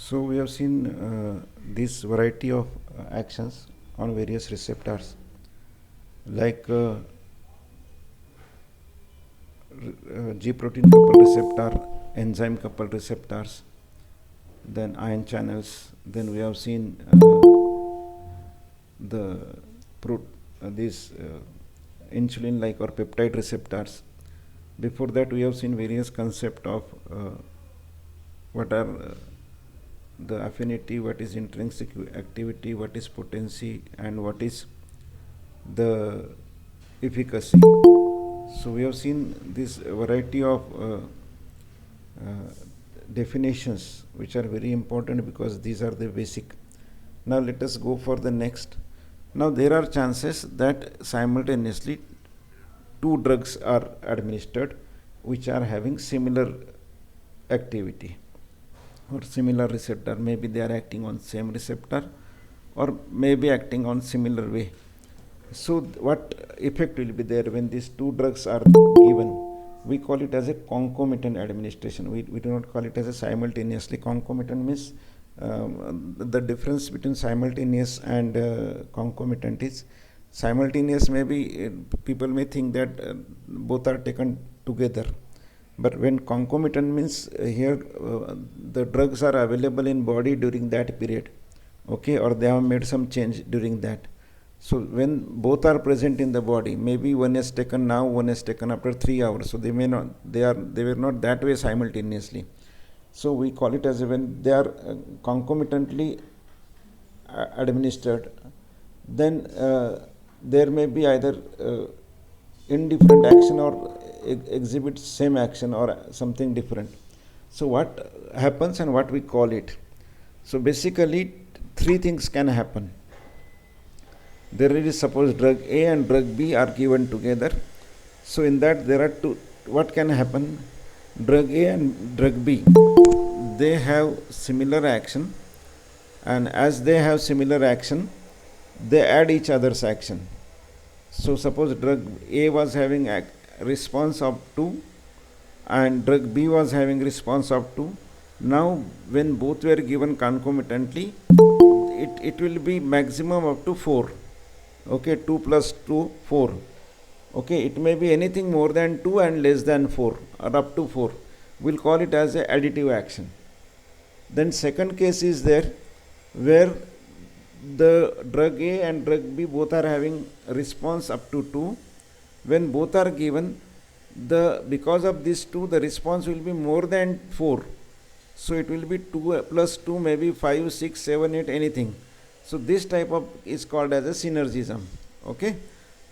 So we have seen this variety of actions on various receptors like G protein coupled receptor, enzyme coupled receptors, then ion channels. Then we have seen the these insulin like or peptide receptors. Before that we have seen various concept of what are the affinity, what is intrinsic activity, what is potency, and what is the efficacy. So we have seen this variety of definitions which are very important because these are the basic. Now let us go for the next. Now there are chances that simultaneously two drugs are administered which are having similar activity or similar receptor. Maybe they are acting on same receptor or maybe acting on similar way. So what effect will be there when these two drugs are given? We call it as a concomitant administration. We do not call it as a simultaneously. Concomitant means the difference between simultaneous and concomitant is simultaneous. Maybe people may think that both are taken together, but when concomitant means here the drugs are available in body during that period, okay, or they have made some change during that. So when both are present in the body, maybe one is taken now, one is taken after 3 hours, so they were not that way simultaneously. So we call it as when they are concomitantly administered, then there may be either indifferent action or exhibit same action or something different. So what happens and what we call it? So basically three things can happen. There is, suppose drug A and drug B are given together. So in that there are two. What can happen? Drug A and drug B, they have similar action, and as they have similar action, they add each other's action. So suppose drug A was having response of 2 and drug B was having response of 2. Now when both were given concomitantly, it will be maximum up to 4. Okay, 2 plus 2, 4. Okay, it may be anything more than 2 and less than 4 or up to 4. We'll call it as a additive action. Then second case is there where the drug A and drug B both are having response up to 2. When both are given, because of this 2 the response will be more than 4. So it will be 2 plus 2 maybe 5, 6, 7, 8, anything. So this type of is called as a synergism. Okay.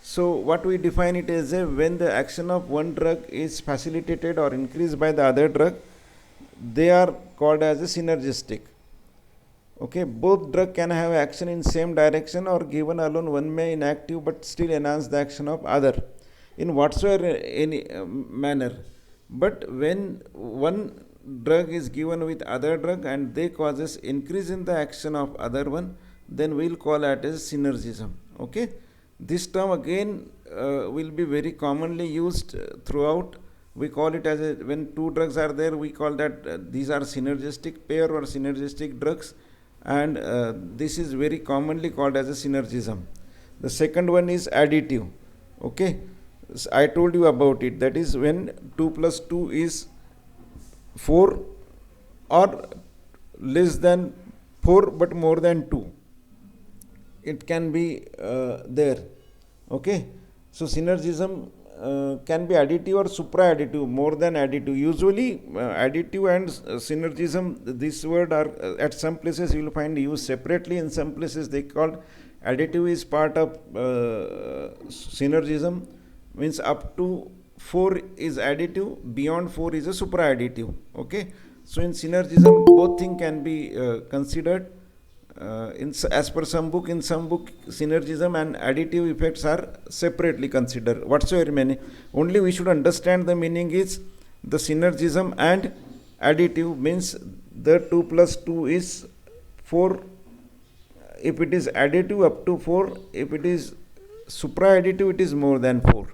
So what we define it as when the action of one drug is facilitated or increased by the other drug, they are called as a synergistic. Okay, both drug can have action in same direction or given alone one may inactive but still enhance the action of other in whatsoever any manner. But when one drug is given with other drug and they causes increase in the action of other one, then we'll call it as synergism. Okay, this term again will be very commonly used throughout. We call it as when two drugs are there, we call that these are synergistic pair or synergistic drugs, and this is very commonly called as a synergism. The second one is additive. Okay, so I told you about it, that is when 2 plus 2 is 4 or less than 4 but more than 2, it can be there. Okay, so synergism can be additive or supra-additive, more than additive. Usually additive and synergism, this word are at some places you will find used separately, in some places they called additive is part of synergism, means up to 4 is additive, beyond 4 is a supra-additive. Okay, so in synergism both things can be considered. As per some book, in some book synergism and additive effects are separately considered. Whatsoever many, only we should understand the meaning is the synergism and additive means the 2 plus 2 is 4 if it is additive up to 4, if it is supra additive it is more than 4.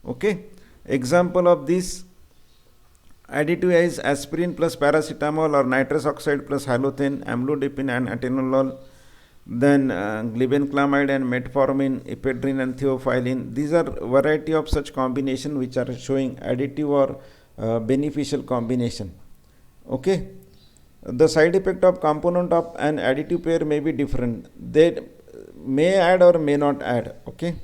Okay, example of this additive is aspirin plus paracetamol or nitrous oxide plus halothane, amlodipine and atenolol, then glibenclamide and metformin, ephedrine and theophylline. These are variety of such combination which are showing additive or beneficial combination. Okay. The side effect of component of an additive pair may be different. They may add or may not add. Okay.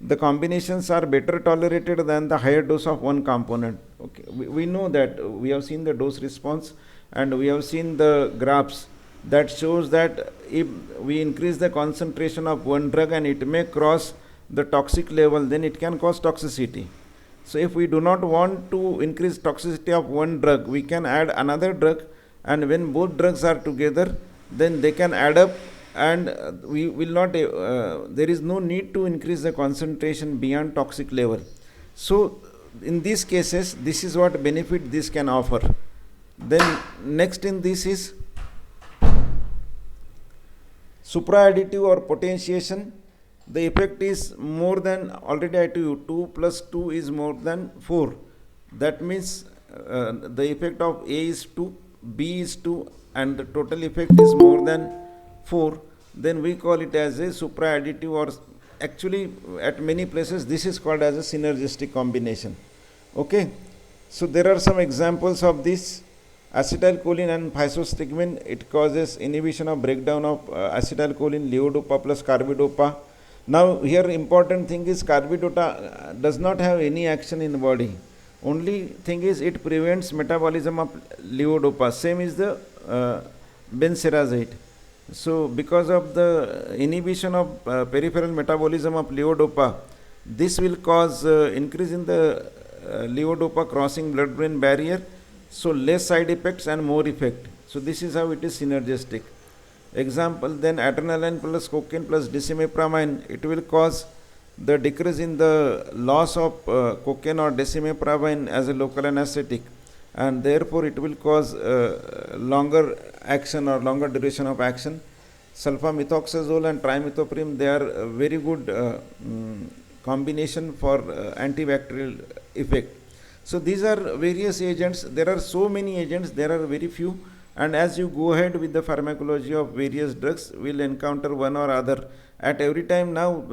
The combinations are better tolerated than the higher dose of one component. Okay. We know that we have seen the dose response and we have seen the graphs that shows that if we increase the concentration of one drug and it may cross the toxic level, then it can cause toxicity. So if we do not want to increase toxicity of one drug, we can add another drug, and when both drugs are together, then they can add up, and we will not there is no need to increase the concentration beyond toxic level. So in these cases, this is what benefit this can offer. Then next in this is supraadditive or potentiation. The effect is more than, already I told you, 2 plus 2 is more than 4. That means the effect of A is 2, B is 2, and the total effect is more than 4. Then we call it as a supraadditive, or actually at many places this is called as a synergistic combination. Okay. So there are some examples of this. Acetylcholine and physostigmine, it causes inhibition of breakdown of acetylcholine, levodopa plus carbidopa. Now here important thing is carbidopa does not have any action in the body. Only thing is it prevents metabolism of levodopa. Same is the benserazide. So because of the inhibition of peripheral metabolism of levodopa, this will cause increase in the levodopa crossing blood-brain barrier. So less side effects and more effect. So this is how it is synergistic. Example, then adrenaline plus cocaine plus decimipramine, it will cause the decrease in the loss of cocaine or decimipramine as a local anesthetic, and therefore it will cause longer action or longer duration of action. Sulfamethoxazole and trimethoprim, they are very good combination for antibacterial effect. So these are various agents. There are so many agents, there are very few, and as you go ahead with the pharmacology of various drugs, we'll encounter one or other. At every time now,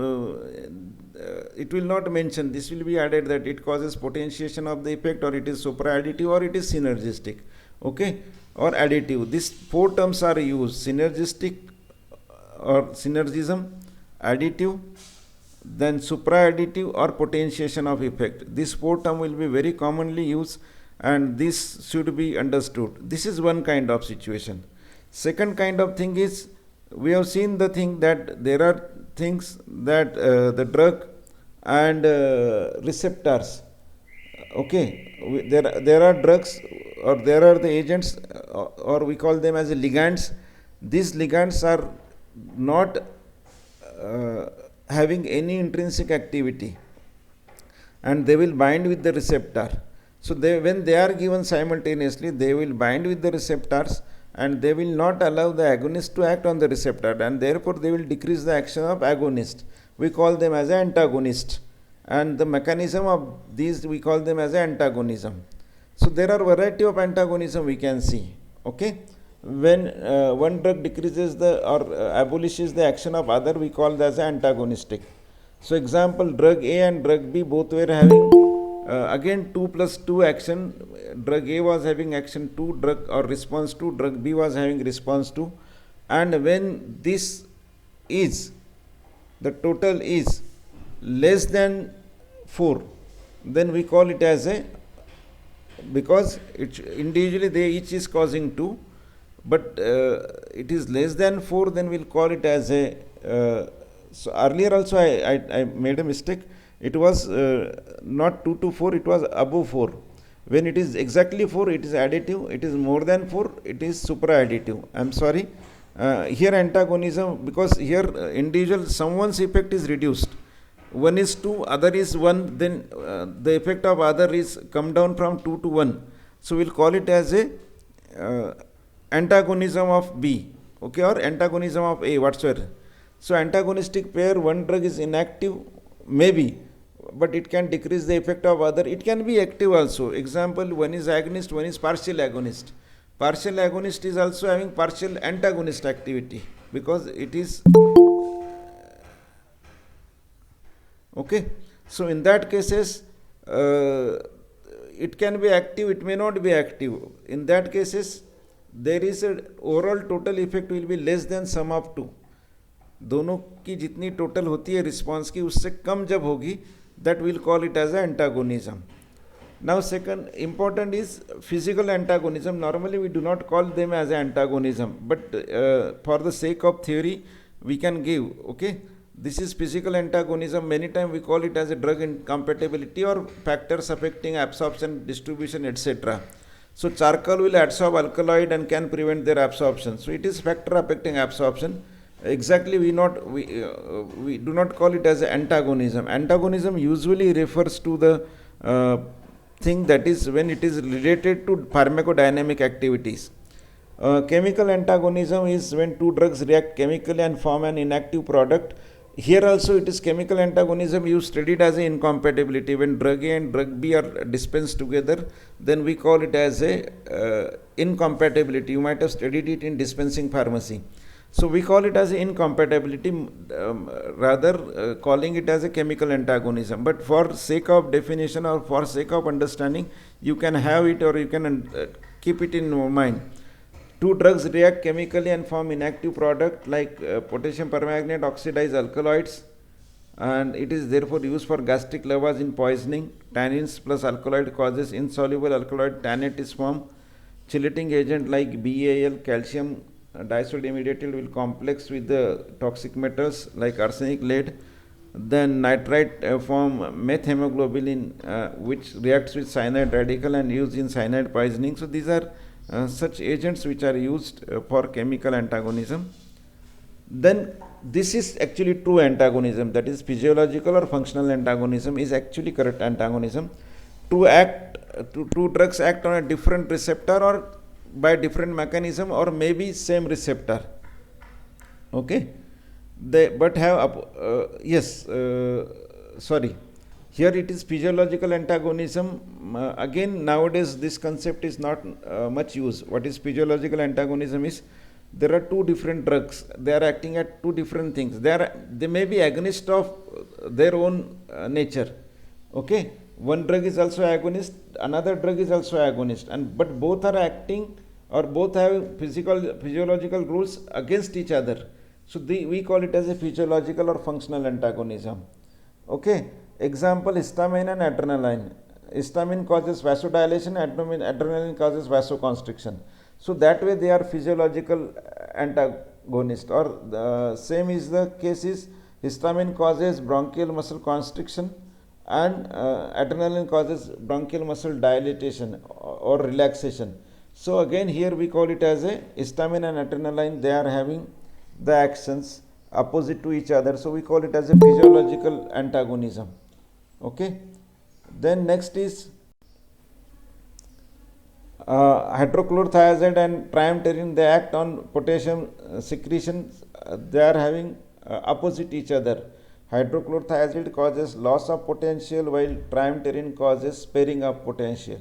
it will not mention, this will be added that it causes potentiation of the effect, or it is supraadditive, or it is synergistic. Okay, or additive. These four terms are used: synergistic or synergism, additive, then supraadditive or potentiation of effect. This four term will be very commonly used, and this should be understood. This is one kind of situation. Second kind of thing is, we have seen the thing that there are things that the drug and receptors. Okay, there are drugs, or there are the agents, or we call them as ligands. These ligands are not having any intrinsic activity, and they will bind with the receptor. So when they are given simultaneously, they will bind with the receptors, and they will not allow the agonist to act on the receptor, and therefore they will decrease the action of agonist. We call them as antagonist, and the mechanism of these, we call them as antagonism. So there are variety of antagonism we can see. Okay, when one drug decreases the or abolishes the action of other, we call that as antagonistic. So example, drug A and drug B both were having again 2 plus 2 action. Drug A was having action 2, drug or response 2, drug B was having response 2, and when this is, the total is less than 4, then we call it as a, because it individually they each is causing 2, but it is less than 4, then we'll call it as a so earlier also I made a mistake. It was not 2 to 4, it was above 4. When it is exactly 4, it is additive. It is more than 4, it is supraadditive. I am sorry. Here antagonism, because here individual, someone's effect is reduced. One is 2, other is 1, then the effect of other is come down from 2 to 1. So we'll call it as a antagonism of B, okay, or antagonism of A, whatsoever. So antagonistic pair, one drug is inactive, maybe, but it can decrease the effect of other. It can be active also. Example, one is agonist, one is partial agonist. Partial agonist is also having partial antagonist activity, because it is okay. So in that cases, it can be active, it may not be active. In that cases, there is a overall total effect will be less than sum of two. दोनों की जितनी total होती है response की, उससे कम जब होगी, that will call it as antagonism. Now second important is physical antagonism. Normally we do not call them as antagonism, but for the sake of theory we can give, okay, this is physical antagonism. Many times we call it as a drug incompatibility or factors affecting absorption, distribution, etc. So charcoal will absorb alkaloid and can prevent their absorption, so it is factor affecting absorption. Exactly, we do not call it as antagonism. Antagonism usually refers to the thing that is when it is related to pharmacodynamic activities. Chemical antagonism is when two drugs react chemically and form an inactive product. Here also it is chemical antagonism. You studied as a incompatibility. When drug A and drug B are dispensed together, then we call it as a incompatibility. You might have studied it in dispensing pharmacy. So we call it as incompatibility, rather calling it as a chemical antagonism. But for sake of definition or for sake of understanding, you can have it or you can keep it in your mind. Two drugs react chemically and form inactive product like potassium permanganate oxidize alkaloids, and it is therefore used for gastric lavage in poisoning. Tannins plus alkaloid causes insoluble alkaloid tannate is formed. Chelating agent like BAL, calcium disodium immediately will complex with the toxic metals like arsenic, lead. Then nitrite form methemoglobin, which reacts with cyanide radical and used in cyanide poisoning. So these are such agents which are used for chemical antagonism. Then this is actually true antagonism, that is physiological or functional antagonism is actually correct antagonism. Two drugs act on a different receptor or by different mechanism or maybe same receptor, okay, they but have sorry, here it is physiological antagonism. Again nowadays this concept is not much used. What is physiological antagonism is there are two different drugs, they are acting at two different things, they may be agonist of their own nature, okay. One drug is also agonist, another drug is also agonist, and but both are acting or both have physiological rules against each other. So we call it as a physiological or functional antagonism. Okay. Example, histamine and adrenaline. Histamine causes vasodilation, adrenaline causes vasoconstriction. So that way they are physiological antagonist. Or the same is the case is histamine causes bronchial muscle constriction and adrenaline causes bronchial muscle dilatation or relaxation. So again here we call it as a histamine and adrenaline, they are having the actions opposite to each other, so we call it as a physiological antagonism, okay. Then next is hydrochlorothiazide and triamterene, they act on potassium secretion, they are having opposite each other. Hydrochlorothiazide causes loss of potential while triamterene causes sparing of potential.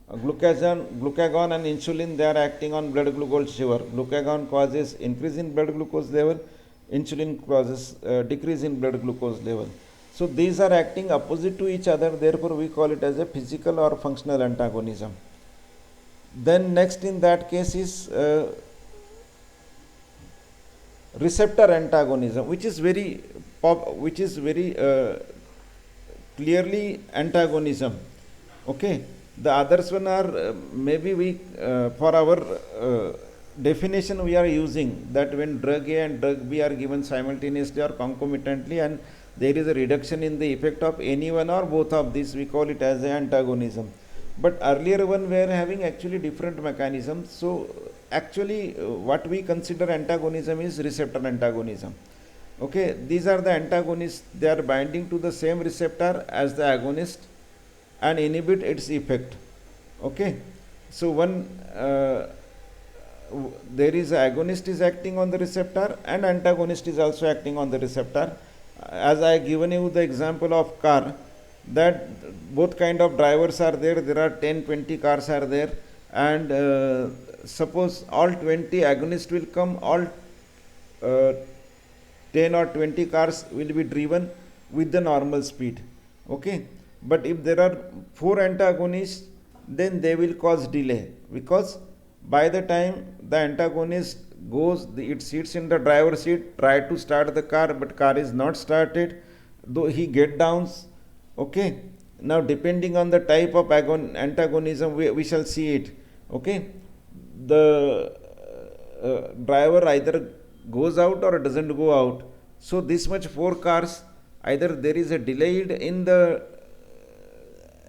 Glucagon and insulin, they are acting on blood glucose sugar. Glucagon causes increase in blood glucose level, insulin causes decrease in blood glucose level. So these are acting opposite to each other, therefore we call it as a physical or functional antagonism. Then next in that case is receptor antagonism, which is very clearly antagonism, okay. The others one are maybe we for our definition we are using that when drug A and drug B are given simultaneously or concomitantly and there is a reduction in the effect of any one or both of these, we call it as an antagonism. But earlier one were having actually different mechanisms. So actually what we consider antagonism is receptor antagonism, okay. These are the antagonists, they are binding to the same receptor as the agonist and inhibit its effect, okay. So one there is agonist is acting on the receptor and antagonist is also acting on the receptor. As I given you the example of car, that both kind of drivers are there. There are 10-20 cars are there, and suppose all 20 agonists will come, all uh, 10 or 20 cars will be driven with the normal speed. Okay, but if there are 4 antagonists, then they will cause delay, because by the time the antagonist goes, it sits in the driver's seat, try to start the car, but car is not started, though he get downs. Okay, now depending on the type of antagonism, we shall see it. Okay, the driver either goes out or doesn't go out. So this much 4 cars, either there is a delayed in the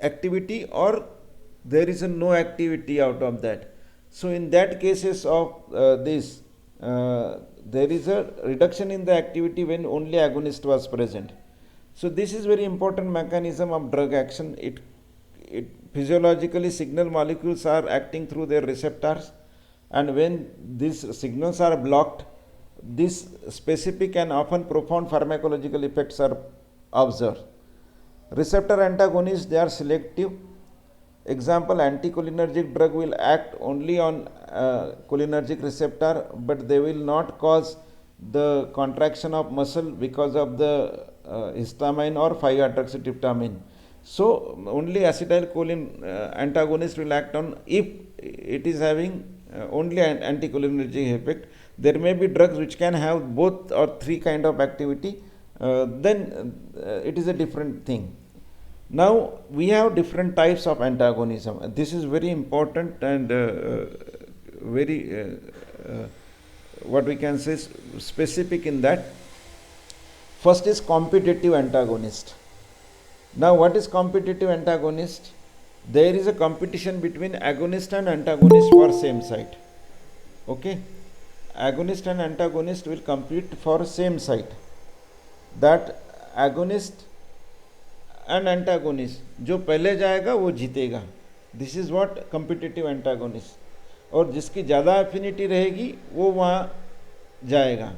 activity, or there is a no activity out of that. So in that cases of this, there is a reduction in the activity when only agonist was present. So this is very important mechanism of drug action. It physiologically signal molecules are acting through their receptors, and when these signals are blocked, these specific and often profound pharmacological effects are observed. Receptor antagonists, they are selective. Example, anticholinergic drug will act only on cholinergic receptor, but they will not cause the contraction of muscle because of the histamine or 5-hydroxytryptamine. So only acetylcholine antagonist will act on if it is having only an anticholinergic effect. There may be drugs which can have both or 3 kind of activity, then it is a different thing. Now we have different types of antagonism. This is very important and very what we can say specific in that. First is competitive antagonist. Now what is competitive antagonist? There is a competition between agonist and antagonist for same site. Okay, agonist and antagonist will compete for same site. That agonist and antagonist, जो पहले जाएगा वो जीतेगा. This is what competitive antagonist. और जिसकी ज़्यादा affinity रहेगी वो वहाँ जाएगा.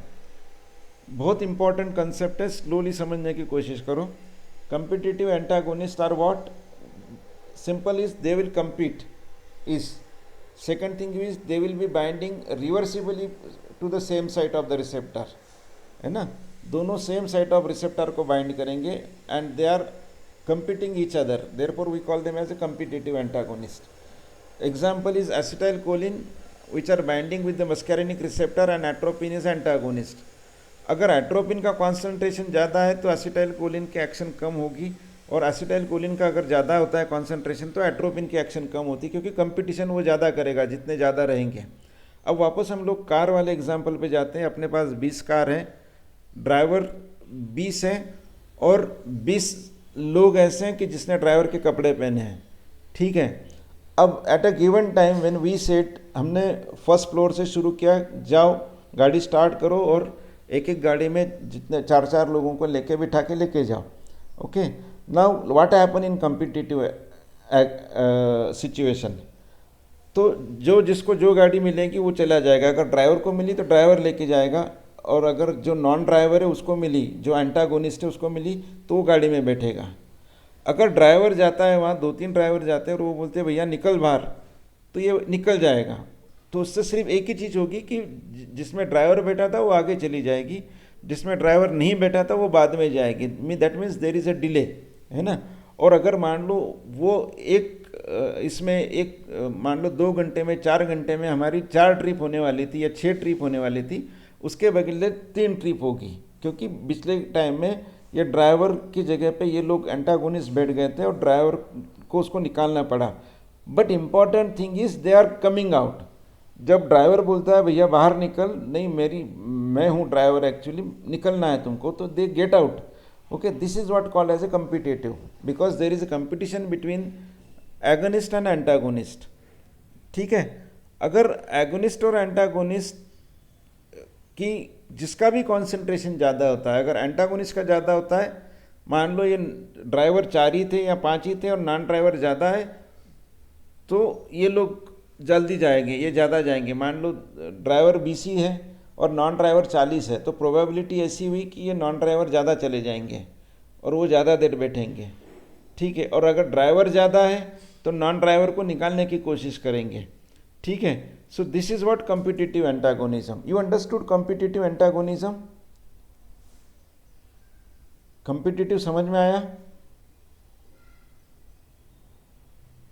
बहुत इंपॉर्टेंट कंसेप्ट है, स्लोली समझने की कोशिश करो. Competitive antagonist are what? Simple is they will compete. Is second thing is they will be binding reversibly to the same site of the receptor, है ना. दोनों सेम साइट ऑफ रिसेप्टर को bind करेंगे and they are competing each other, therefore we call them as a competitive antagonist. Example is acetylcholine, which are binding with the muscarinic receptor, and atropine is antagonist. अगर atropine का concentration ज़्यादा है तो acetylcholine की action कम होगी, और acetylcholine का अगर ज़्यादा होता है कॉन्सेंट्रेशन तो एट्रोपिन की एक्शन कम होती है, क्योंकि कंपटीशन वो ज़्यादा करेगा जितने ज़्यादा रहेंगे. अब वापस हम लोग कार वाले एग्जाम्पल पे जाते हैं. अपने पास 20 कार हैं, ड्राइवर 20 हैं, और 20 लोग ऐसे हैं कि जिसने ड्राइवर के कपड़े पहने हैं. ठीक है, अब at a given time when we set, हमने फर्स्ट फ्लोर से शुरू किया, जाओ गाड़ी स्टार्ट करो और एक एक गाड़ी में जितने 4-4 लोगों को लेके बिठा के लेके जाओ. Okay, now what happen in competitive situation? तो जो जिसको जो गाड़ी मिलेगी वो चला जाएगा. अगर ड्राइवर को मिली तो ड्राइवर लेके जाएगा, और अगर जो नॉन ड्राइवर है उसको मिली, जो एंटागोनिस्ट है उसको मिली, तो वो गाड़ी में बैठेगा. अगर ड्राइवर जाता है वहाँ, 2-3 ड्राइवर जाते हैं और वो बोलते हैं भैया निकल बाहर, तो ये निकल जाएगा. तो उससे सिर्फ एक ही चीज़ होगी कि जिसमें ड्राइवर बैठा था वो आगे चली जाएगी, जिसमें ड्राइवर नहीं बैठा था वो बाद में जाएगी. That means there is a delay, है ना. और अगर मान लो वो इसमें मान लो 2 घंटे में, 4 घंटे में हमारी 4 ट्रिप होने वाली थी या 6 ट्रिप होने वाली थी, उसके बदले 3 ट्रिप होगी, क्योंकि पिछले टाइम में ये ड्राइवर की जगह पे ये लोग एंटागोनिस्ट बैठ गए थे और ड्राइवर को उसको निकालना पड़ा. But important thing is they are coming out. जब ड्राइवर बोलता है भैया बाहर निकल, नहीं मैं हूँ ड्राइवर एक्चुअली, निकलना है तुमको, तो they get out. Okay, this is what called as a competitive, because there is a competition between agonist and antagonist. ठीक है, अगर एगोनिस्ट और एंटागोनिस्ट कि जिसका भी कॉन्सेंट्रेशन ज़्यादा होता है, अगर एंटागोनिस्ट का ज़्यादा होता है, मान लो ये ड्राइवर 4 ही थे या 5 ही थे और नॉन ड्राइवर ज़्यादा है, तो ये लोग जल्दी जाएंगे, ये ज़्यादा जाएंगे. मान लो ड्राइवर 20 ही है और नॉन ड्राइवर 40 है, तो प्रोबेबिलिटी ऐसी हुई कि ये नॉन ड्राइवर ज़्यादा चले जाएंगे और वो ज़्यादा देर बैठेंगे. ठीक है, और अगर ड्राइवर ज़्यादा है तो नॉन ड्राइवर को निकालने की कोशिश करेंगे, ठीक है। So this is what competitive antagonism. You understood competitive antagonism? Competitive समझ में आया?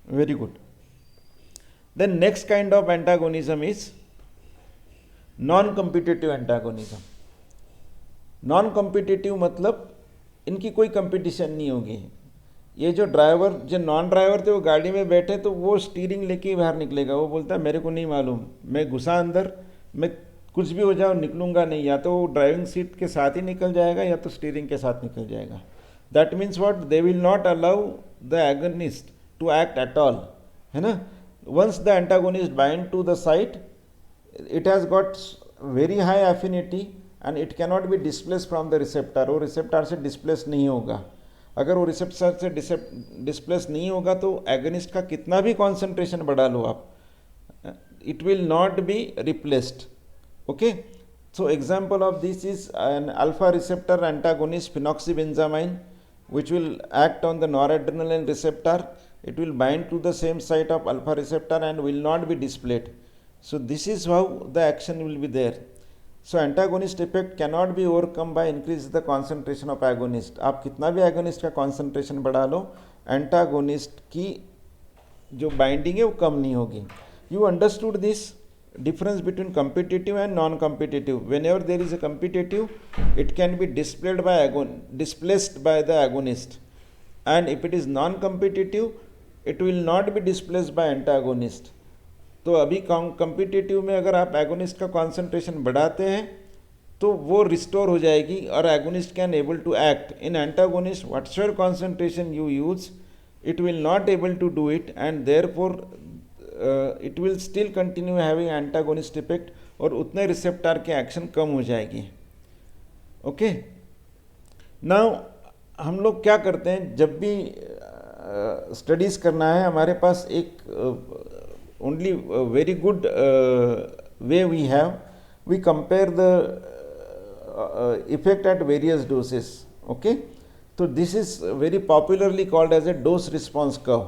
Very good. Then next kind of antagonism is non competitive antagonism. Non competitive मतलब इनकी कोई कंपटीशन नहीं होगी। ये जो ड्राइवर, जो नॉन ड्राइवर थे वो गाड़ी में बैठे तो वो स्टीयरिंग लेके ही बाहर निकलेगा, वो बोलता है मेरे को नहीं मालूम, मैं घुसा अंदर, मैं कुछ भी हो जाओ निकलूंगा नहीं, या तो वो ड्राइविंग सीट के साथ ही निकल जाएगा या तो स्टीयरिंग के साथ निकल जाएगा। That means what, they will not allow the agonist to act at all, है ना। Once the antagonist bind to the site, it has got very high affinity and it cannot be displaced from the receptor। वो receptor से displace नहीं होगा। अगर वो receptor से displace नहीं होगा तो एगोनिस्ट का कितना भी कॉन्सेंट्रेशन बढ़ा लो आप, it will not be replaced। okay, so example of this is an alpha receptor antagonist phenoxybenzamine, which will act on the noradrenaline receptor। it will bind to the same site of alpha receptor and will not be displayed। so this is how the action will be there। so antagonist effect cannot be overcome by increase the concentration of agonist। आप कितना भी agonist का concentration बढ़ा लो, antagonist की जो binding है वो कम नहीं होगी। you understood this difference between competitive and non competitive? whenever there is a competitive, it can be displaced by the agonist, and if it is non competitive, it will not be displaced by antagonist। तो अभी competitive में अगर आप agonist का concentration बढ़ाते हैं तो वो रिस्टोर हो जाएगी और agonist can able to act. In antagonist whatever concentration you use, it will not able to do it, and therefore it will still continue having antagonist effect, और उतने रिसेप्टर के एक्शन कम हो जाएगी। ओके, नाउ हम लोग क्या करते हैं, जब भी स्टडीज़ करना है, हमारे पास एक only very good way we have, we compare the effect at various doses। okay, so this is very popularly called as a dose response curve,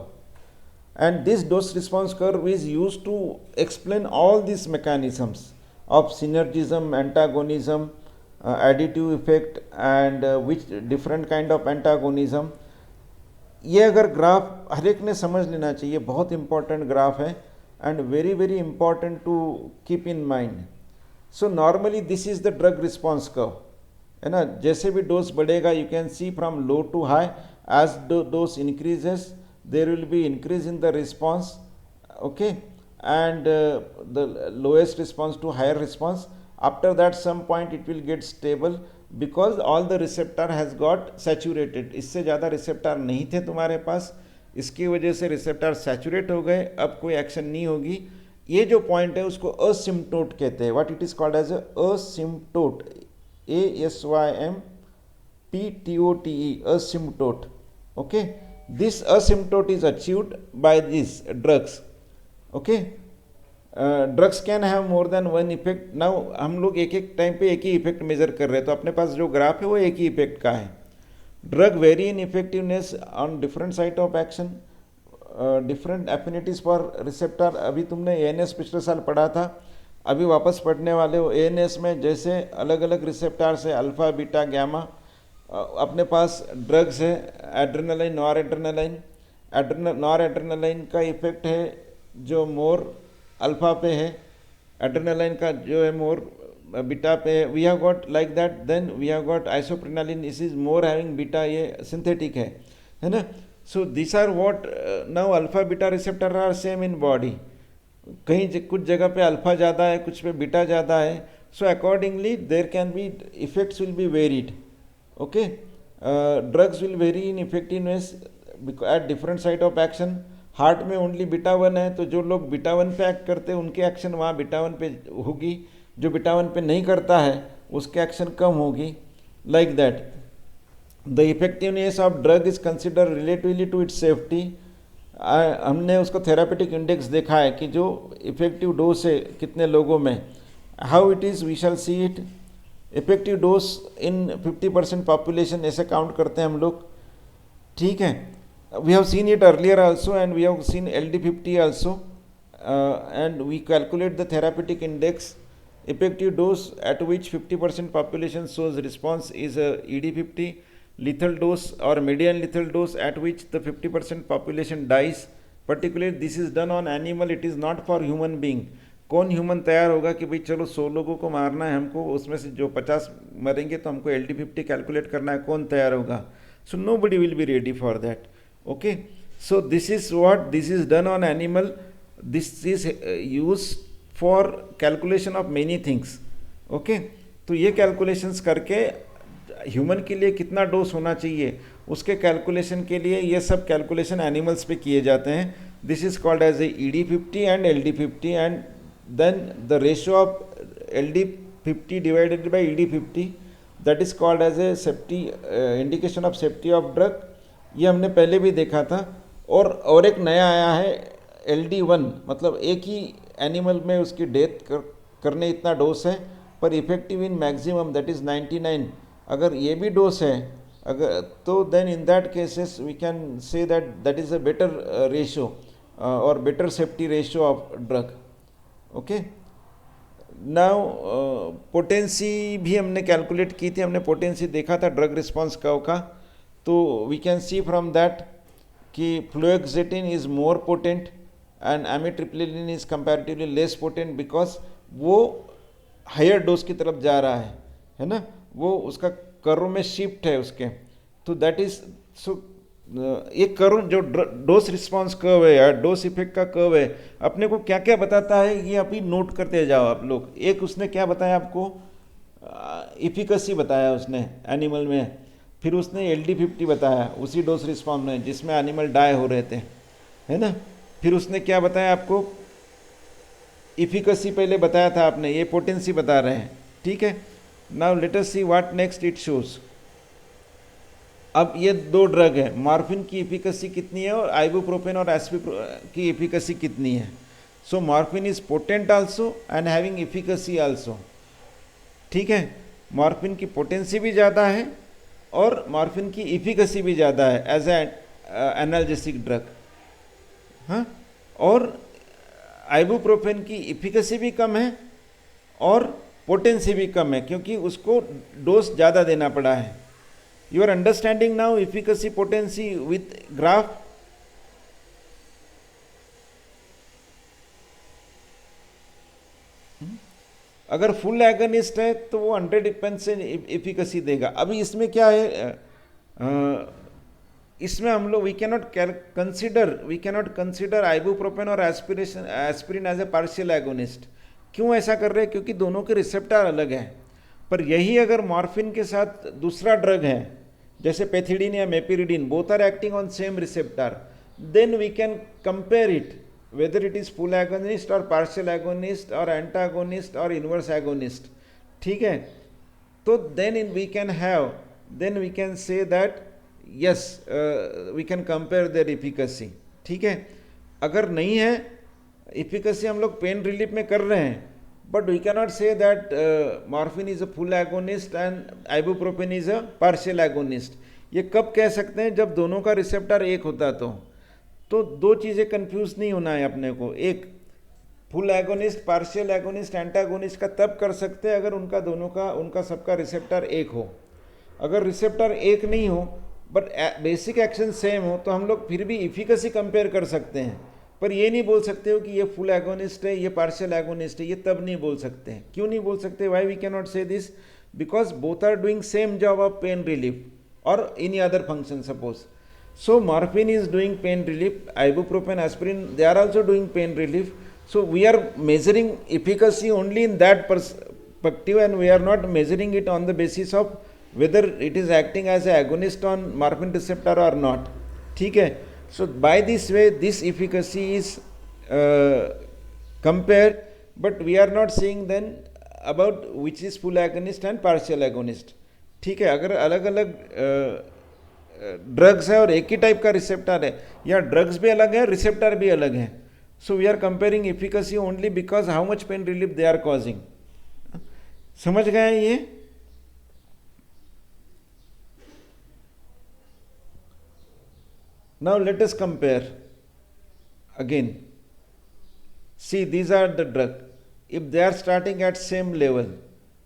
and this dose response curve is used to explain all these mechanisms of synergism, antagonism, additive effect, and which different kind of antagonism। ये अगर graph हर एक ने समझ लेना चाहिए, बहुत important graph है and very very important to keep in mind। so normally this is the drug response curve, है ना। जैसे भी डोज बढ़ेगा, you can see from low to high, as the dose increases there will be increase in the response, okay, and the lowest response to higher response। after that some point it will get stable because all the receptor has got saturated। इससे ज़्यादा receptor नहीं थे तुम्हारे पास, इसकी वजह से receptor saturate हो गए, अब कोई एक्शन नहीं होगी। ये जो पॉइंट है उसको असिम्प्टोट कहते हैं। What it is called as asymptote, ASYMPTOTE, asymptote. Okay, this asymptote is achieved by this drugs. Okay, drugs can have more than one effect. Now हम लोग एक एक टाइम पे एक ही इफेक्ट मेजर कर रहे हैं, तो अपने पास जो ग्राफ है वो एक ही इफेक्ट का है। Drug vary in effectiveness on different site of action, different affinities for receptor। अभी तुमने ANS पिछले साल पढ़ा था, अभी वापस पढ़ने वाले हो। ANS में जैसे अलग अलग रिसेप्टर से अल्फा बीटा गामा, अपने पास ड्रग्स है adrenaline, nor adrenaline. Nor adrenaline का इफेक्ट है जो मोर अल्फा पे है, एड्रेनालाइन का जो है मोर बीटा पे। We have got like that. Then we have got isoprenaline, is is more having beta, ये सिंथेटिक है ना। So this are what now alpha beta receptor are same in body. कहीं कुछ जगह पे अल्फा ज़्यादा है, कुछ पे बीटा ज़्यादा है। So accordingly there can be effects will be varied. Okay, drugs will vary in effectiveness at different site of action. Heart में ओनली बीटा 1 है, तो जो लोग बीटा 1 पे एक्ट करते हैं उनकी एक्शन वहाँ बीटा 1 पे होगी, जो बीटा 1 पे नहीं करता है उसके एक्शन कम होगी। Like that the effectiveness of drug is consider relatively to its safety. हमने उसको थेरापेटिक इंडेक्स देखा है कि जो इफेक्टिव डोज है कितने लोगों में, how it is we shall see it. Effective dose in 50% population ऐसे काउंट करते हैं हम लोग, ठीक है। We have seen it earlier also, and we have seen LD50 also, and we calculate the therapeutic index. Effective dose at which 50% population shows response is ED50. Lethal dose or median lethal dose at which the 50% population dies. Particularly this is done on animal, it is not for human being. कौन human तैयार होगा कि भाई चलो 100 लोगों को मारना है हमको, उसमें से जो 50 मरेंगे तो हमको LD50 कैलकुलेट करना है, कौन तैयार होगा? So nobody will be ready for that. Okay, so this is what this is done on animal. This is used for calculation of many things. Okay, तो ये calculations करके ह्यूमन के लिए कितना डोज होना चाहिए उसके कैलकुलेशन के लिए ये सब कैलकुलेशन एनिमल्स पे किए जाते हैं. This is called as a ED50 and LD50, and then the ratio of LD50 divided by ED50, that is called as a safety indication of safety of drug. ये हमने पहले भी देखा था. और एक नया आया है LD1, मतलब एक ही एनिमल में उसकी डेथ करने इतना डोज है, पर effective in maximum that is 99. अगर ये भी डोज है अगर, तो then in that cases we can say that is a better ratio और better safety ratio of drug. Okay, now potency भी हमने कैलकुलेट की थी, हमने पोटेंसी देखा था ड्रग रिस्पॉन्स कर्व का. तो we can see from that कि fluoxetine is more potent and amitriptyline is comparatively less potent, because वो हायर डोज की तरफ जा रहा है ना, वो उसका कर्व में शिफ्ट है उसके. तो दैट इज सो एक कर्व जो डोज रिस्पॉन्स कर्व है या डोज इफेक्ट का कर्व है, अपने को क्या क्या बताता है ये अभी नोट करते जाओ आप लोग. एक उसने क्या बताया आपको, इफिकेसी बताया उसने एनिमल में. फिर उसने LD50 बताया उसी डोज रिस्पॉन्स में जिसमें एनिमल डाई हो रहे थे, है ना. फिर उसने क्या बताया आपको, इफिकेसी पहले बताया था आपने, ये पोटेंसी बता रहे हैं. ठीक है, now let us see what next it shows. अब ये दो ड्रग है, मॉर्फिन की इफिकेसी कितनी है और आइबुप्रोफेन और एस्पिप्रोफेन की इफिकेसी कितनी है. So morphine is potent also and having efficacy also. ठीक है, मॉर्फिन की पोटेंसी भी ज़्यादा है और मॉर्फिन की इफिकेसी भी ज़्यादा है एज एनाल्जेसिक ड्रग. हाँ, और आइबुप्रोफेन की इफिकेसी भी कम है और पोटेंसी भी कम है क्योंकि उसको डोज ज़्यादा देना पड़ा है. You are understanding now efficacy potency with graph. अगर फुल एगनिस्ट है तो वो 100% इफिकेसी देगा. अभी इसमें क्या है, इसमें हम लोग वी कैनॉट कंसिडर आइबुप्रोफेन और aspirin as a partial agonist. क्यों ऐसा कर रहे हैं, क्योंकि दोनों के रिसेप्टर अलग हैं. पर यही अगर मॉर्फिन के साथ दूसरा ड्रग है जैसे पेथिडीन या meperidine, both are acting on same receptor, then we can compare it whether it is full agonist or partial agonist or antagonist or inverse agonist. ठीक है, तो then we can say that yes, we can compare their efficacy. ठीक है, अगर नहीं है efficacy हम लोग पेन रिलीफ में कर रहे हैं, but we cannot say that morphine is a full agonist and ibuprofen is a partial agonist. ये कब कह सकते हैं, जब दोनों का रिसेप्टर एक होता तो दो चीज़ें कंफ्यूज नहीं होना है अपने को. एक, full agonist, partial agonist, antagonist का तब कर सकते हैं अगर उनका सबका रिसेप्टर एक हो. अगर रिसेप्टर एक नहीं हो बट बेसिक एक्शन सेम हो तो हम लोग फिर भी इफिकेसी कंपेयर कर सकते हैं. पर ये नहीं बोल सकते हो कि ये फुल एगोनिस्ट है, ये पार्शियल एगोनिस्ट है, ये तब नहीं बोल सकते हैं. क्यों नहीं बोल सकते, why we can not say this, because both are doing same job of pain relief और any other function suppose. So morphine is doing pain relief, ibuprofen, aspirin, they are also doing pain relief. So we are measuring efficacy only in that perspective and we are not measuring it on the basis of whether it is acting as an agonist on morphine receptor or not. ठीक है, so by this way this efficacy is compared, but we are not saying then about which is full agonist and partial agonist. ठीक है, अगर अलग अलग drugs है और एक ही टाइप का रिसेप्टर है, या ड्रग्स भी अलग है रिसेप्टर भी अलग है, so we are comparing efficacy only because how much pain relief they are causing. समझ गए ये? Now let us compare again. See, these are the drug. If they are starting at same level,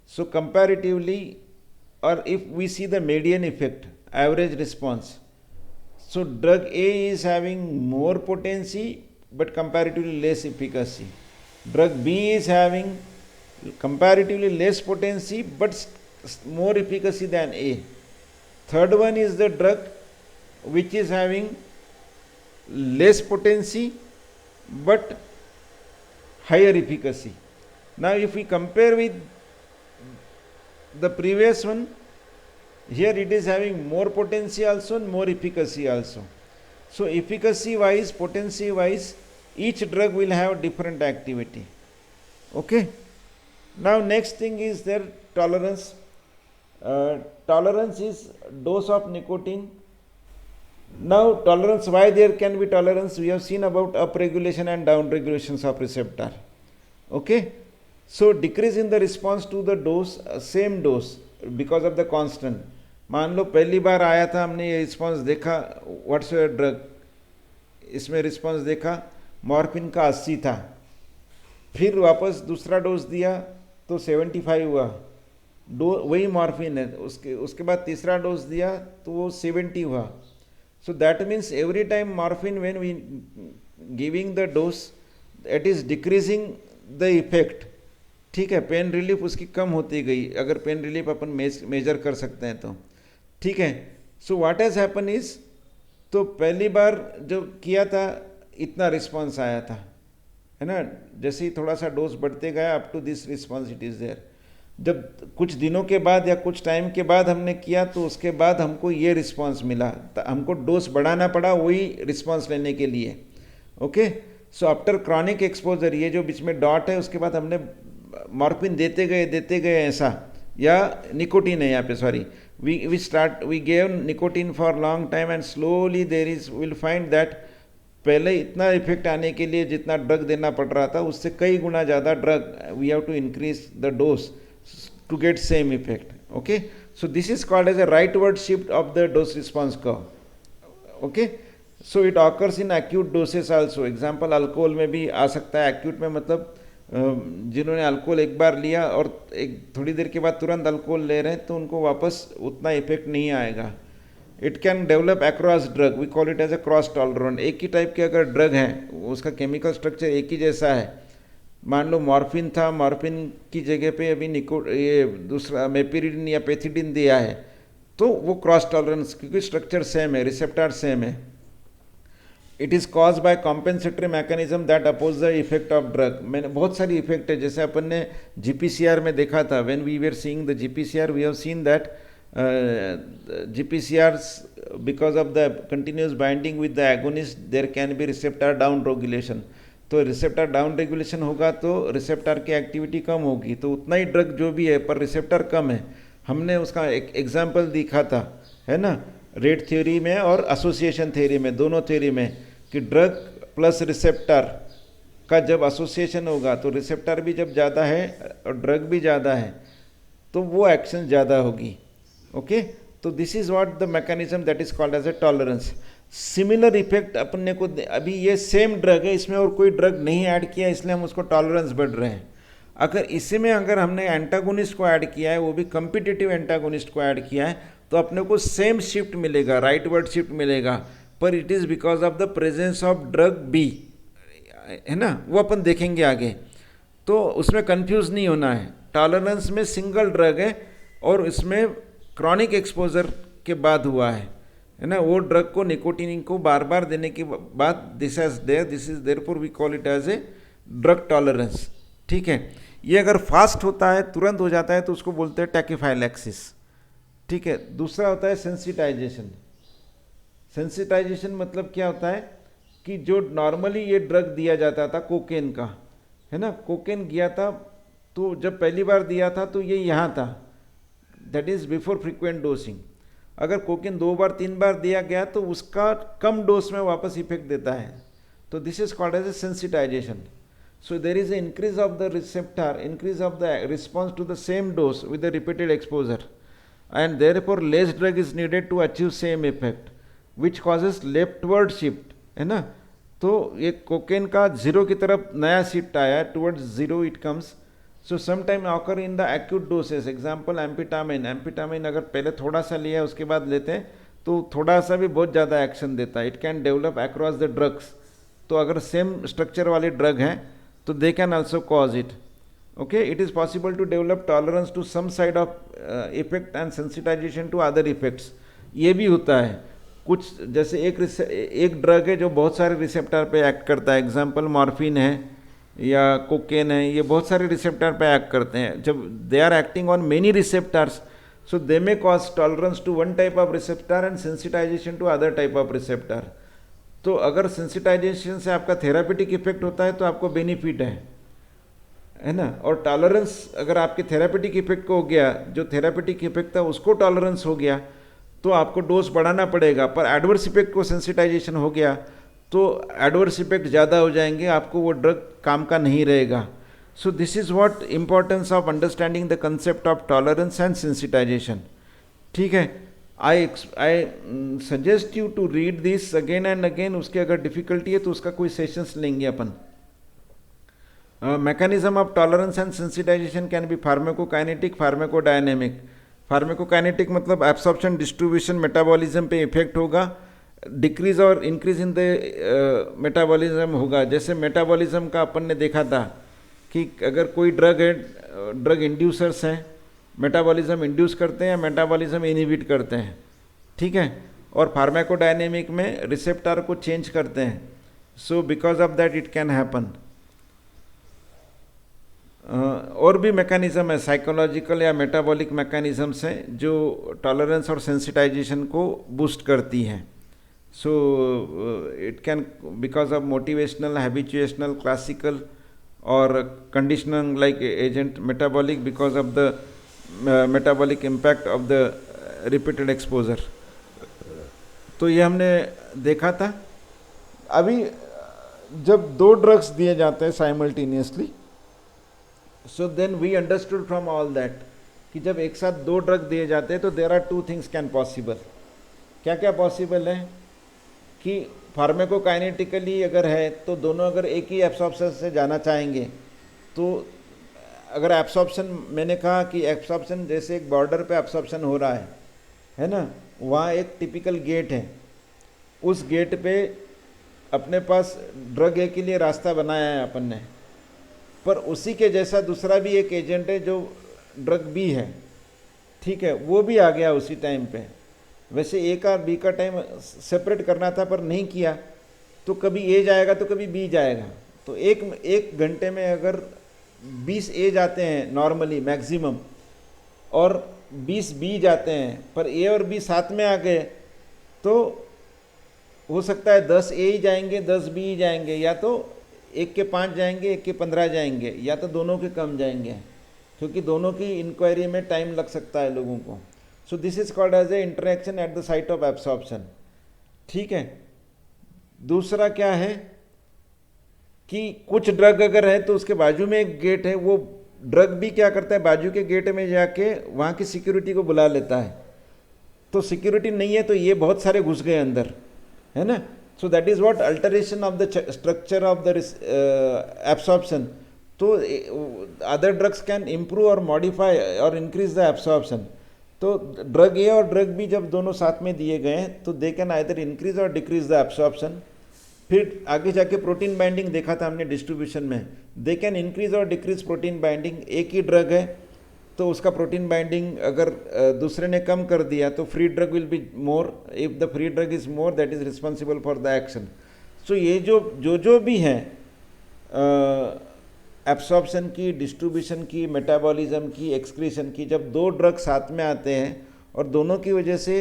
so comparatively, or if we see the median effect, average response, so drug A is having more potency but comparatively less efficacy. Drug B is having comparatively less potency but more efficacy than A. Third one is the drug which is having less potency but higher efficacy. Now if we compare with the previous one, here it is having more potency also and more efficacy also. So efficacy wise, potency wise, each drug will have different activity. Okay. Now next thing is their tolerance. Tolerance is dose of nicotine. Now tolerance, why there can be tolerance? We have seen about upregulation and downregulations of receptor. Okay. So decrease in the response to the dose, same dose because of the constant. मान लो पहली बार आया था, हमने ये response देखा, what's your drug, इसमें response देखा morphine का 80 था, फिर वापस दूसरा डोज दिया तो 75 हुआ, वही मॉर्फिन है, उसके बाद तीसरा डोज दिया तो वो 70 हुआ. So that means every time morphine when we giving the dose it is decreasing the effect. ठीक है, पेन रिलीफ उसकी कम होती गई, अगर पेन रिलीफ अपन मेजर कर सकते हैं तो. ठीक है. So what has happen is, तो पहली बार जो किया था इतना रिस्पॉन्स आया था, है ना, जैसे ही थोड़ा सा डोज बढ़ते गया up to this response it is there. जब कुछ दिनों के बाद या कुछ टाइम के बाद हमने किया तो उसके बाद हमको ये रिस्पॉन्स मिला, तो हमको डोज बढ़ाना पड़ा वही रिस्पॉन्स लेने के लिए. Okay. So after chronic exposure, ये जो बीच में डॉट है उसके बाद हमने मॉर्फिन देते गए ऐसा, या निकोटीन है यहाँ पे, sorry, we gave nicotine for long time and slowly we'll find that पहले इतना इफेक्ट आने के लिए जितना ड्रग देना पड़ रहा था उससे कई गुना ज़्यादा drug we have to increase the dose to get same effect. Okay. So this is called as a rightward shift of the dose response curve. Okay. So it occurs in acute doses also. Example alcohol में भी आ सकता है. Acute में मतलब जिन्होंने alcohol एक बार लिया और एक थोड़ी देर के बाद तुरंत अल्कोहल ले रहे हैं तो उनको वापस उतना इफेक्ट नहीं आएगा. It can develop across drug, we call it as a cross tolerant. एक ही टाइप के अगर ड्रग हैं, उसका केमिकल स्ट्रक्चर एक ही जैसा है, मान लो मॉर्फिन था, मॉर्फिन की जगह पे अभी ये दूसरा मेपिरिडिन या पेथिडिन दिया है, तो वो क्रॉस टॉलरेंस, क्योंकि स्ट्रक्चर सेम है, रिसेप्टर सेम है. It is cause by compensatory mechanism that oppose the effect of drug. मैंने बहुत सारी इफेक्ट है, जैसे अपन ने GPCR में देखा था. When we were seeing the GPCR we have seen that GPCRs because of the continuous binding with the agonist there can be receptor down regulation. तो रिसेप्टर डाउन रेगुलेशन होगा तो रिसेप्टर की एक्टिविटी कम होगी, तो उतना ही ड्रग जो भी है पर रिसेप्टर कम है. हमने उसका एक एग्जाम्पल दिखा था, है ना, रेट थ्योरी में और एसोसिएशन थ्योरी में, दोनों थ्योरी में, कि ड्रग प्लस रिसेप्टर का जब एसोसिएशन होगा तो रिसेप्टर भी जब ज़्यादा है और ड्रग भी ज़्यादा है तो वो एक्शन ज़्यादा होगी. ओके. तो this is what the mechanism that is called as a tolerance. Similar effect अपने को अभी ये सेम ड्रग है, इसमें और कोई ड्रग नहीं ऐड किया इसलिए हम उसको टॉलरेंस बढ़ रहे हैं. अगर इसी में अगर हमने एंटागोनिस्ट को ऐड किया है, वो भी कम्पिटिटिव एंटागोनिस्ट को ऐड किया है, तो अपने को सेम शिफ्ट मिलेगा, राइटवर्ड शिफ्ट मिलेगा, पर it is because of the presence of drug B, है ना, वो अपन देखेंगे आगे. तो उसमें कंफ्यूज नहीं होना है. टॉलरेंस में सिंगल ड्रग है और इसमें क्रॉनिक एक्सपोजर के बाद हुआ है ना, वो ड्रग को निकोटीन को बार बार देने के बाद this is therefore we call it as a drug tolerance. ठीक है. ये अगर फास्ट होता है, तुरंत हो जाता है, तो उसको बोलते हैं टैकीफाइलैक्सिस. ठीक है. दूसरा होता है सेंसिटाइजेशन. सेंसिटाइजेशन मतलब क्या होता है कि जो नॉर्मली ये ड्रग दिया जाता था कोकेन का, है ना, कोकेन गया था तो जब पहली बार दिया था तो ये यहाँ था, दैट इज़ बिफोर फ्रीक्वेंट डोसिंग. अगर कोकेन 2 बार 3 बार दिया गया तो उसका कम डोज में वापस इफेक्ट देता है, तो this is called as a sensitization. So there is a increase of the receptor, increase of the response to the same dose with the repeated exposure, and therefore less drug is needed to achieve same effect. Which causes leftward shift, है ना। तो ये cocaine का zero की तरफ नया shift आया, towards zero it comes. So some time occur in the acute doses, example amphetamine. Amphetamine अगर पहले थोड़ा सा लिया है उसके बाद लेते हैं तो थोड़ा सा भी बहुत ज़्यादा एक्शन देता है। It can develop across the drugs. तो अगर सेम स्ट्रक्चर वाले ड्रग हैं तो they can also cause it. Okay, it is possible to develop tolerance to some side of effect and sensitization to other effects. ये भी होता है कुछ, जैसे एक ड्रग है जो बहुत सारे रिसेप्टर पे एक्ट करता है, एग्जांपल मॉर्फिन है या कोकेन है, ये बहुत सारे रिसेप्टर पे एक्ट करते हैं। जब they are acting on many receptors, so they may cause tolerance to one type of receptor and sensitization to other type of receptor. तो अगर सेंसिटाइजेशन से आपका थेरापेटिक इफेक्ट होता है तो आपको बेनिफिट है ना। और टॉलरेंस अगर आपके थेरापेटिक इफेक्ट को हो गया, जो थेरापेटिक इफेक्ट था उसको टॉलरेंस हो गया, तो आपको डोज बढ़ाना पड़ेगा। पर एडवर्स इफेक्ट को सेंसिटाइजेशन हो गया तो एडवर्स इफेक्ट ज़्यादा हो जाएंगे, आपको वो ड्रग काम का नहीं रहेगा। So this is what importance of understanding the concept of tolerance and sensitization. ठीक है, I suggest you to read this again and again. उसके अगर डिफिकल्टी है तो उसका कोई सेशंस लेंगे अपन। Mechanism of tolerance and sensitization can be pharmacokinetic, pharmacodynamic. Pharmacokinetic मतलब एब्सॉर्प्शन, डिस्ट्रीब्यूशन, मेटाबॉलिज्म पे इफेक्ट होगा, डिक्रीज और इंक्रीज इन द मेटाबॉलिज्म होगा। जैसे मेटाबॉलिज्म का अपन ने देखा था कि अगर कोई ड्रग है, ड्रग इंड्यूसर्स हैं, मेटाबॉलिज्म इंड्यूस करते हैं, मेटाबॉलिज्म इनहिबिट करते हैं, ठीक है। और फार्माकोडायनेमिक में रिसेप्टर को चेंज करते हैं। So because of that it can happen. और भी मैकेनिज्म है साइकोलॉजिकल या मेटाबॉलिक मैकेनिज्म्स हैं जो टॉलरेंस और सेंसिटाइजेशन को बूस्ट करती हैं। So it can because of motivational, habituational, classical और conditioning like agent, metabolic because of the metabolic impact of the repeated exposure. तो ये हमने देखा था। अभी जब दो ड्रग्स दिए जाते हैं simultaneously, so then we understood from all that कि जब एक साथ दो ड्रग दिए जाते हैं तो there are two things can possible. क्या क्या पॉसिबल है कि फार्माकोकाइनेटिकली अगर है तो दोनों अगर एक ही एब्सॉर्प्शन से जाना चाहेंगे, तो अगर एब्सॉर्प्शन, मैंने कहा कि एब्सॉर्प्शन जैसे एक बॉर्डर पे एब्सॉर्प्शन हो रहा है ना, वहाँ एक टिपिकल गेट है, उस गेट पे अपने पास ड्रग ए के लिए रास्ता बनाया है अपन ने, पर उसी के जैसा दूसरा भी एक एजेंट है जो ड्रग बी है, ठीक है, वो भी आ गया उसी टाइम पे। वैसे ए का बी का टाइम सेपरेट करना था पर नहीं किया, तो कभी ए जाएगा तो कभी बी जाएगा। तो एक घंटे में अगर 20 ए जाते हैं नॉर्मली मैक्सिमम और 20 बी जाते हैं, पर ए और बी साथ में आ गए तो हो सकता है 10 ए ही जाएंगे, 10 बी ही जाएंगे, या तो एक के 5 जाएंगे, एक के 15 जाएंगे, या तो दोनों के कम जाएंगे, क्योंकि दोनों की इंक्वायरी में टाइम लग सकता है लोगों को। So this is called as a interaction at the site of absorption, ठीक है। दूसरा क्या है कि कुछ ड्रग अगर है तो उसके बाजू में एक गेट है, वो ड्रग भी क्या करता है, बाजू के गेट में जाके वहाँ की सिक्योरिटी को बुला लेता है। तो सिक्योरिटी नहीं है तो ये बहुत सारे घुस गए अंदर, है ना। So that is what alteration of the structure of the absorption. So other drugs can improve or modify or increase the absorption. तो ड्रग ए और ड्रग बी जब दोनों साथ में दिए गए हैं तो दे कैन आइदर इंक्रीज और डिक्रीज द एब्सॉर्प्शन। फिर आगे जाके प्रोटीन बाइंडिंग देखा था हमने डिस्ट्रीब्यूशन में, दे कैन इंक्रीज और डिक्रीज प्रोटीन बाइंडिंग। एक ही ड्रग है तो उसका प्रोटीन बाइंडिंग अगर दूसरे ने कम कर दिया तो free drug will be more, if the free drug is more that is responsible for the action. So ये जो भी हैं एब्सॉर्प्शन की, डिस्ट्रीब्यूशन की, मेटाबॉलिज्म की, एक्सक्रीशन की, जब दो ड्रग साथ में आते हैं और दोनों की वजह से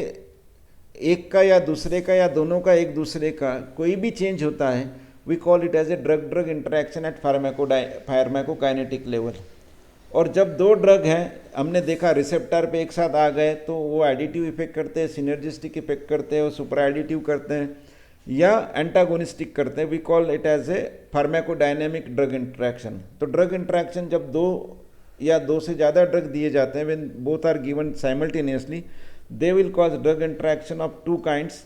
एक का या दूसरे का या दोनों का एक दूसरे का कोई भी चेंज होता है, we call it as a drug drug interaction at pharmacokinetic level. और जब दो ड्रग हैं, हमने देखा रिसेप्टर पे एक साथ आ गए तो वो एडिटिव इफेक्ट करते हैं, सिनर्जिस्टिक इफेक्ट करते हैं, वो सुपर एडिटिव करते हैं या एंटागोनिस्टिक करते हैं। We call it as a pharmacodynamic drug interaction. तो ड्रग इंटरेक्शन जब दो या दो से ज़्यादा ड्रग दिए जाते हैं, when both are given simultaneously, they will cause drug interaction of two kinds,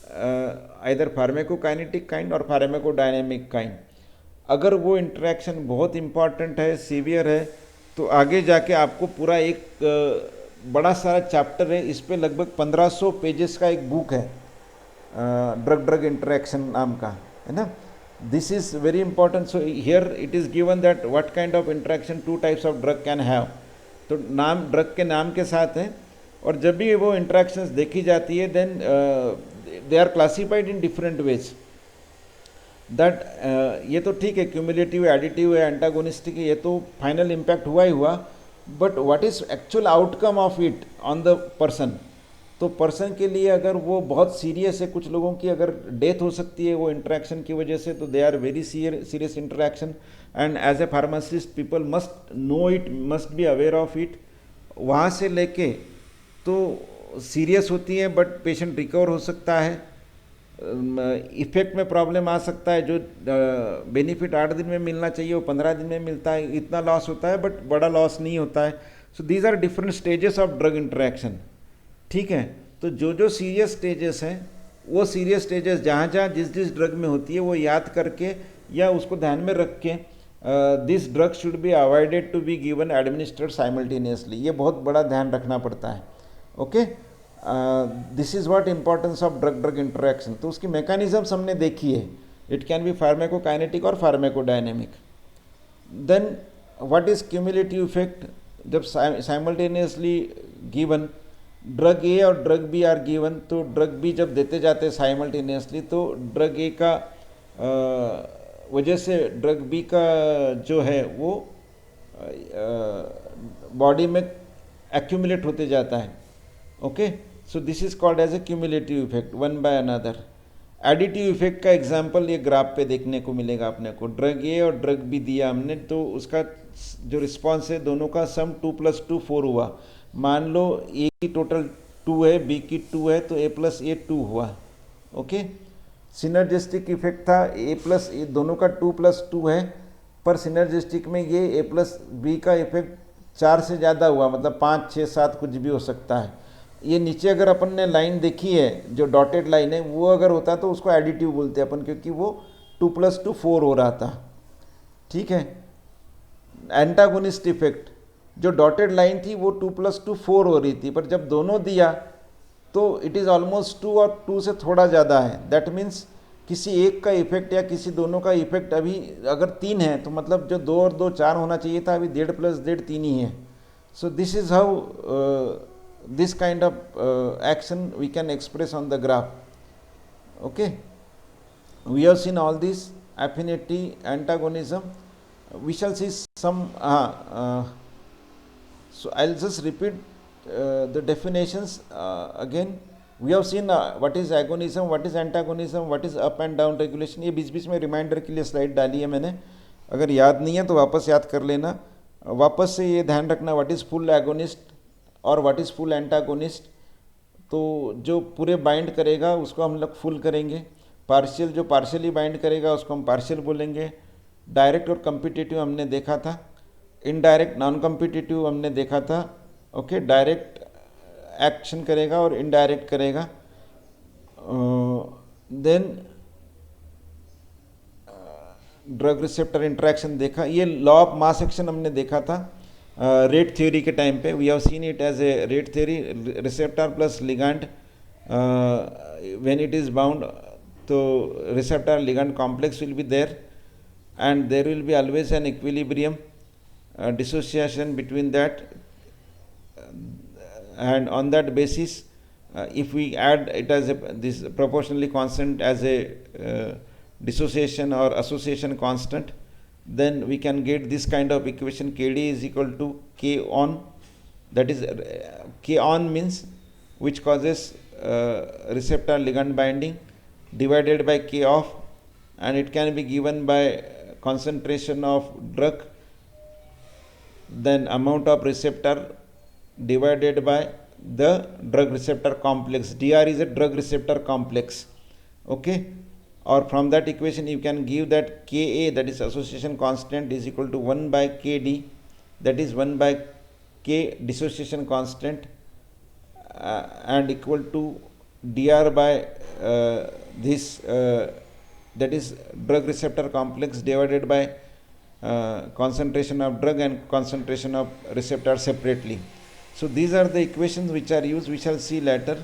either pharmacokinetic kind और फार्मेकोडायनेमिक काइंड। अगर वो इंटरेक्शन बहुत इंपॉर्टेंट है, सीवियर है, तो आगे जाके आपको पूरा एक बड़ा सारा चैप्टर है, इस पे लगभग 1500 पेजेस का एक बुक है, ड्रग ड्रग इंटरेक्शन नाम का, है ना। This is very important. So here it is given that what kind of interaction two types of drug can have. तो नाम ड्रग के नाम के साथ है, और जब भी वो इंटरेक्शंस देखी जाती है then they are classified in different ways. That ये तो ठीक है, क्यूमुलेटिव, एडिटिव है, एंटागोनिस्टिक है, ये तो फाइनल इम्पैक्ट हुआ ही हुआ, but what is actual outcome of it on the person. तो पर्सन के लिए अगर वो बहुत सीरियस है, कुछ लोगों की अगर डेथ हो सकती है वो इंटरेक्शन की वजह से, तो they are very serious interaction, and as a pharmacist people must know it, must be aware of it. वहाँ से लेके तो सीरियस होती है बट पेशेंट रिकवर हो सकता है, इफेक्ट में प्रॉब्लम आ सकता है, जो बेनिफिट 8 दिन में मिलना चाहिए वो 15 दिन में मिलता है, इतना लॉस होता है बट बड़ा लॉस नहीं होता है। So these are different stages of drug interaction, ठीक है। तो जो जो सीरियस स्टेजेस हैं, वो सीरियस स्टेजेस जहाँ जहाँ जिस जिस ड्रग में होती है वो याद करके या उसको ध्यान में रख के this drug should be avoided to be given administered simultaneously, ये बहुत बड़ा ध्यान रखना पड़ता है। Okay, this is what importance of drug drug interaction. तो उसकी मैकेनिज्म्स हमने देखी है, इट कैन बी फार्मेकोकाइनेटिक और pharmacodynamic. Then what is cumulative effect, जब साइमल्टेनियसली गिवन ड्रग ए और ड्रग बी आर गिवन, तो ड्रग बी जब देते जाते हैं साइमल्टेनियसली, तो ड्रग ए का वजह से ड्रग बी का जो है वो बॉडी में एक्यूमुलेट होते जाता है। Okay, so this is called as a cumulative effect one by another. Additive effect का एग्जांपल ये ग्राफ पे देखने को मिलेगा अपने को। ड्रग ए और ड्रग बी दिया हमने, तो उसका जो रिस्पॉन्स है दोनों का सम 2 + 2 4 हुआ। मान लो ए की टोटल 2 है, बी की 2 है, तो a + a 2 हुआ। ओके, सिनर्जिस्टिक इफेक्ट था, a + a दोनों का 2 + 2 है, पर सिनर्जिस्टिक में ये a + b का इफेक्ट 4 से ज़्यादा हुआ, मतलब 5 6 7 कुछ भी हो सकता है। ये नीचे अगर अपन ने लाइन देखी है जो डॉटेड लाइन है, वो अगर होता तो उसको एडिटिव बोलते हैं अपन, क्योंकि वो 2 + 2 4 हो रहा था, ठीक है। एंटागोनिस्ट इफेक्ट, जो डॉटेड लाइन थी वो 2 + 2 4 हो रही थी, पर जब दोनों दिया तो इट इज़ ऑलमोस्ट 2 और 2 से थोड़ा ज़्यादा है। दैट मीन्स किसी एक का इफेक्ट या किसी दोनों का इफेक्ट अभी अगर 3 है, तो मतलब जो 2 और 2 4 होना चाहिए था, अभी 1.5 + 1.5 3 ही है। So this is how this kind of action we can express on the graph. Okay, we have seen all this affinity, antagonism. We shall see some so I'll just repeat the definitions again. We have seen what is agonism, what is antagonism, what is up and down regulation. ये बीच बीच में reminder के लिए slide डाली है मैंने, अगर याद नहीं है तो वापस याद कर लेना। वापस से ये ध्यान रखना व्हाट इज़ फुल एगोनिस्ट और व्हाट इज़ फुल एंटागोनिस्ट। तो जो पूरे बाइंड करेगा उसको हम लोग फुल करेंगे, पार्शियल जो पार्शियली बाइंड करेगा उसको हम पार्शियल बोलेंगे। डायरेक्ट और कम्पिटिटिव हमने देखा था, इनडायरेक्ट नॉन कम्पिटिटिव हमने देखा था। ओके, डायरेक्ट एक्शन करेगा और इनडायरेक्ट करेगा। देन ड्रग रिसेप्टर इंटरेक्शन देखा, ये लॉ ऑफ मास एक्शन हमने देखा था रेट थ्योरी के टाइम पे। We have seen it as a rate theory, receptor plus ligand when it is bound, तो receptor ligand complex will be there and there will be always an equilibrium dissociation between that, and on that basis if we add it as this proportionally constant as a dissociation or association constant, then we can get this kind of equation. Kd is equal to k on, that is k on means which causes receptor ligand binding, divided by k off, and it can be given by concentration of drug, then amount of receptor divided by the drug receptor complex. Dr is a drug receptor complex. Okay, or from that equation you can give that Ka, that is association constant, is equal to 1 by Kd, that is 1 by K dissociation constant, and equal to dr by this that is drug receptor complex divided by concentration of drug and concentration of receptor separately. So these are the equations which are used, we shall see later.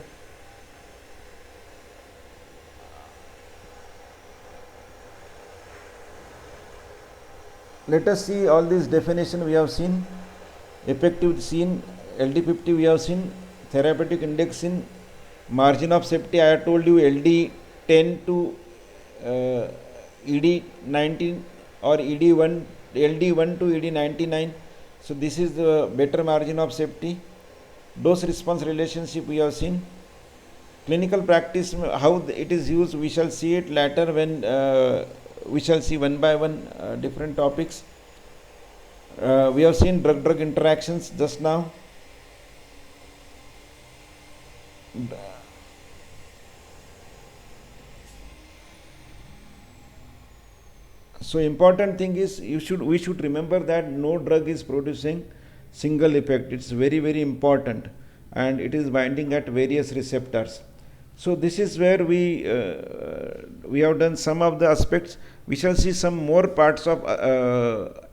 Let us see all these definition we have seen. Effective seen, LD50 we have seen, therapeutic index seen, margin of safety I have told you LD10 to ED19 or ED1, LD1 to ED99. So this is the better margin of safety. Dose response relationship we have seen. Clinical practice, how it is used, we shall see it later when we shall see one by one different topics. We have seen drug-drug interactions just now. So important thing is we should remember that no drug is producing single effect. It's very, very important, and it is binding at various receptors. So this is where we have done some of the aspects. We shall see some more parts of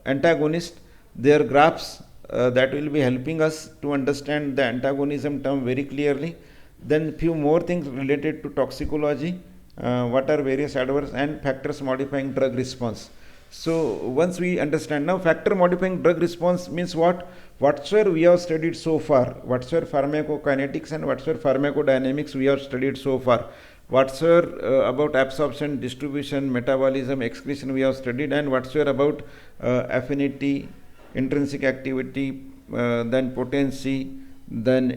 antagonist, their graphs that will be helping us to understand the antagonism term very clearly. Then few more things related to toxicology, what are various adverse and factors modifying drug response. So once we understand now, factor modifying drug response means what? Whatsoever we have studied so far, whatsoever pharmacokinetics and whatsoever pharmacodynamics we have studied so far, whatsoever about absorption, distribution, metabolism, excretion we have studied, and whatsoever about affinity, intrinsic activity, then potency, then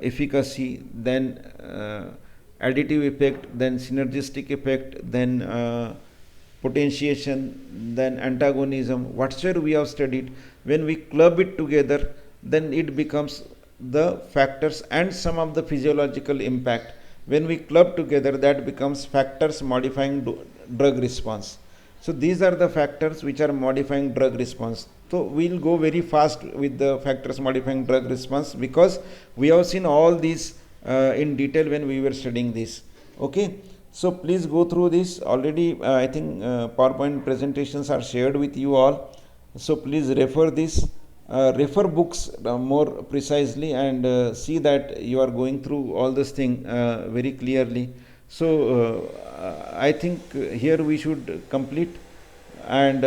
efficacy, then additive effect, then synergistic effect, then potentiation, then antagonism, whatsoever we have studied, when we club it together, then it becomes the factors and some of the physiological impact. When we club together, that becomes factors modifying drug response. So these are the factors which are modifying drug response. So we'll go very fast with the factors modifying drug response because we have seen all these in detail when we were studying this. Okay. So please go through this. Already I think PowerPoint presentations are shared with you all. So please refer this, refer books more precisely, and see that you are going through all this thing very clearly. So I think here we should complete, and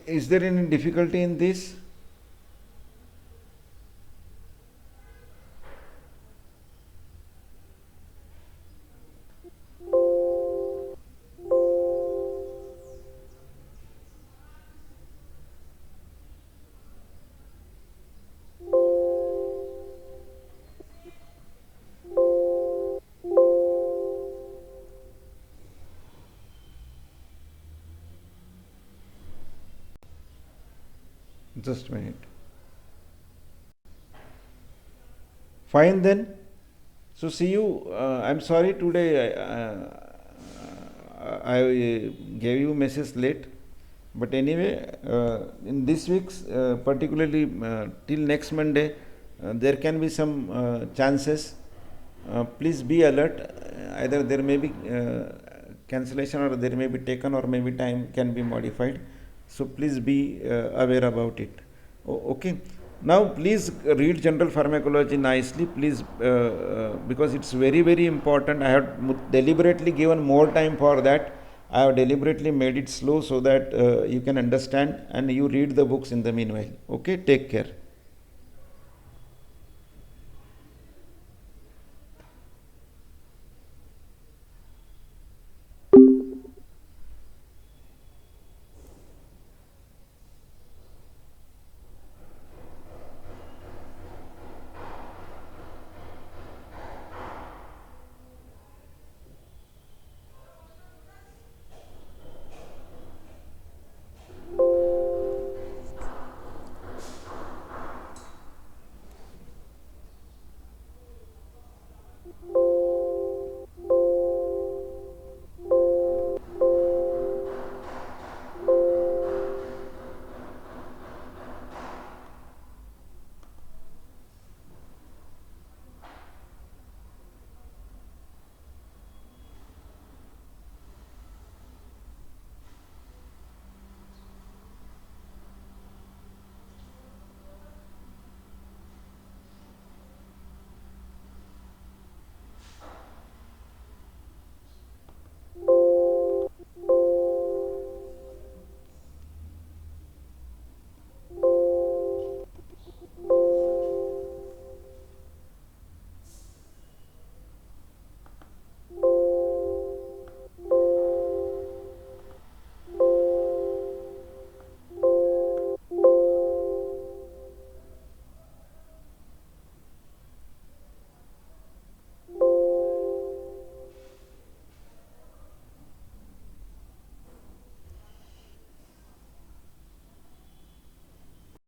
is there any difficulty in this? Just a minute. Fine then. So see you. I'm sorry today I gave you message late, but anyway, in this week's particularly till next Monday, there can be some chances. Please be alert. Either there may be cancellation, or there may be taken, or maybe time can be modified. So please be aware about it. Okay. Now please read general pharmacology nicely, please, because it's very, very important. I have deliberately given more time for that. I have deliberately made it slow so that you can understand, and you read the books in the meanwhile. Okay, take care.